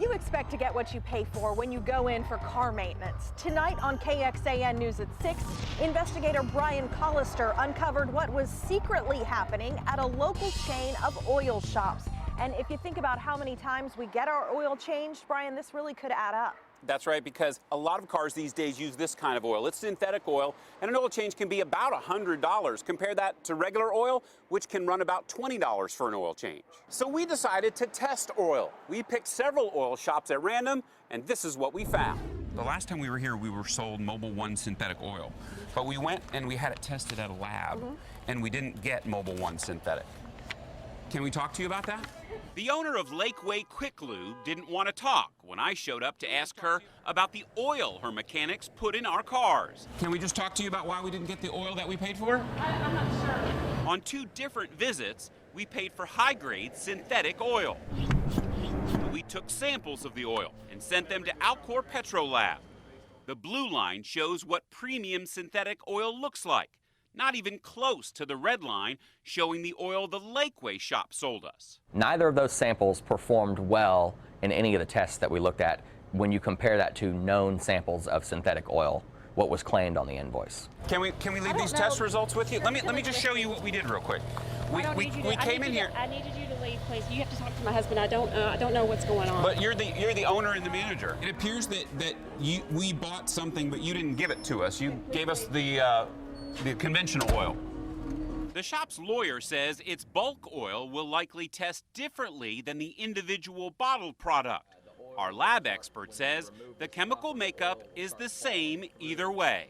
You expect to get what you pay for when you go in for car maintenance. Tonight on KXAN News at 6, investigator Brian Collister uncovered what was secretly happening at a local chain of oil shops. And if you think about how many times we get our oil changed, Brian, this really could add up. That's right, because a lot of cars these days use this kind of oil. It's synthetic oil, and an oil change can be about $100. Compare that to regular oil, which can run about $20 for an oil change. So we decided to test oil. We picked several oil shops at random, and this is what we found. The last time we were here, we were sold Mobil 1 synthetic oil. But we went and we had it tested at a lab, and we didn't get Mobil 1 synthetic. Can we talk to you about that? The owner of Lakeway Quick Lube didn't want to talk when I showed up to ask her about the oil her mechanics put in our cars. Can we just talk to you about why we didn't get the oil that we paid for? I'm not sure. On 2 different visits, we paid for high-grade synthetic oil. We took samples of the oil and sent them to Alcor Petrolab. The blue line shows what premium synthetic oil looks like. Not even close to the red line showing the oil the Lakeway shop sold us. Neither of those samples performed well in any of the tests that we looked at when you compare that to known samples of synthetic oil, what was claimed on the invoice. Can we leave these test results with you? Let me just show you what we did real quick. We came in here. I needed you to leave, please. You have to talk to my husband. I don't know what's going on. But you're the owner and the manager. It appears that we bought something, but you didn't give it to us. You gave us the conventional oil. The shop's lawyer says its bulk oil will likely test differently than the individual bottled product. Our lab expert says the chemical makeup is the same either way.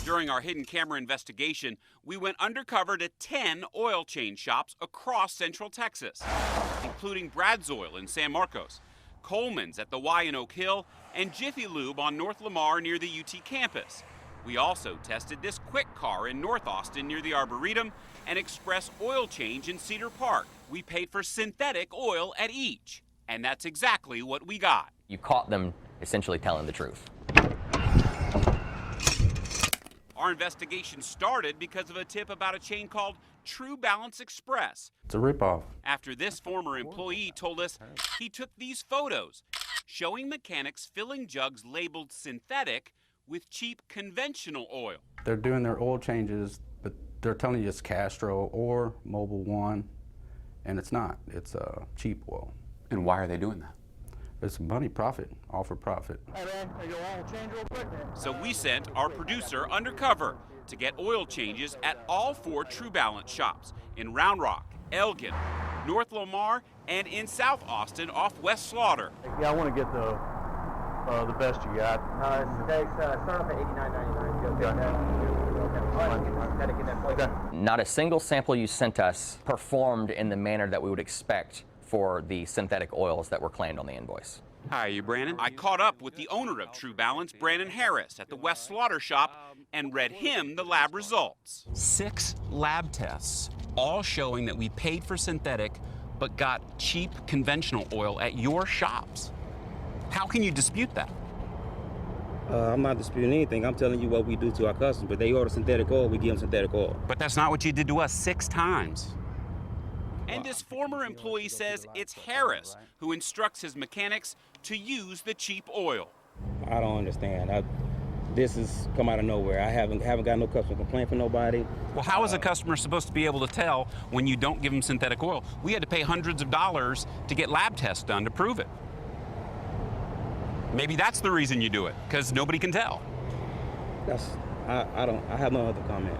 During our hidden camera investigation, we went undercover to 10 oil change shops across Central Texas, including Brad's Oil in San Marcos, Coleman's at the Y in Oak Hill, and Jiffy Lube on North Lamar near the UT campus. We also tested this Quick Car in North Austin near the Arboretum and Express Oil Change in Cedar Park. We paid for synthetic oil at each, and that's exactly what we got. You caught them essentially telling the truth. Our investigation started because of a tip about a chain called True Balance Express. It's a ripoff. After this former employee told us he took these photos showing mechanics filling jugs labeled synthetic with cheap conventional oil. They're doing their oil changes, but they're telling you it's Castrol or Mobil 1, and it's not. It's cheap oil. And why are they doing that? It's money, profit, all for profit. So we sent our producer undercover to get oil changes at all 4 True Balance shops in Round Rock, Elgin, North Lamar, and in South Austin off West Slaughter. Yeah, I want to get the best you got. Start off at $89.99. Okay. Not a single sample you sent us performed in the manner that we would expect for the synthetic oils that were claimed on the invoice. Hi, you Brandon? I caught up with the owner of True Balance, Brandon Harris, at the West Slaughter shop and read him the lab results. 6 lab tests, all showing that we paid for synthetic but got cheap conventional oil at your shops. How can you dispute that? I'm not disputing anything. I'm telling you what we do to our customers. But they order synthetic oil, we give them synthetic oil. But that's not what you did to us 6 times. And this former employee says it's Harris who instructs his mechanics to use the cheap oil. I don't understand. This has come out of nowhere. I haven't got no customer complaint from nobody. Well, how is a customer supposed to be able to tell when you don't give them synthetic oil? We had to pay hundreds of dollars to get lab tests done to prove it. Maybe that's the reason you do it, because nobody can tell. I have no other comment.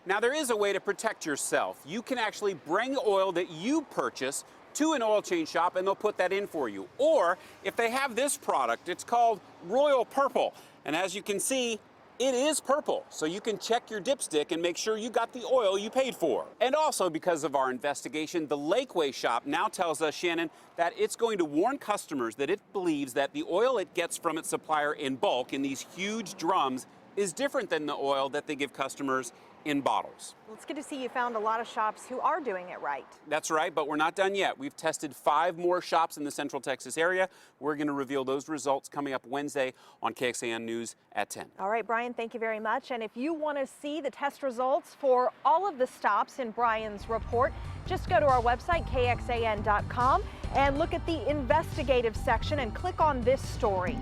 Now, there is a way to protect yourself. You can actually bring oil that you purchase to an oil change shop and they'll put that in for you. Or if they have this product, it's called Royal Purple. And as you can see, it is purple. So you can check your dipstick and make sure you got the oil you paid for. And also because of our investigation, the Lakeway shop now tells us, Shannon, that it's going to warn customers that it believes that the oil it gets from its supplier in bulk in these huge drums is different than the oil that they give customers in bottles. Well, it's good to see you found a lot of shops who are doing it right. That's right, but we're not done yet. We've tested 5 more shops in the Central Texas area. We're going to reveal those results coming up Wednesday on KXAN News at 10. All right, Brian, thank you very much. And if you want to see the test results for all of the stops in Brian's report, just go to our website, kxan.com, and look at the investigative section and click on this story.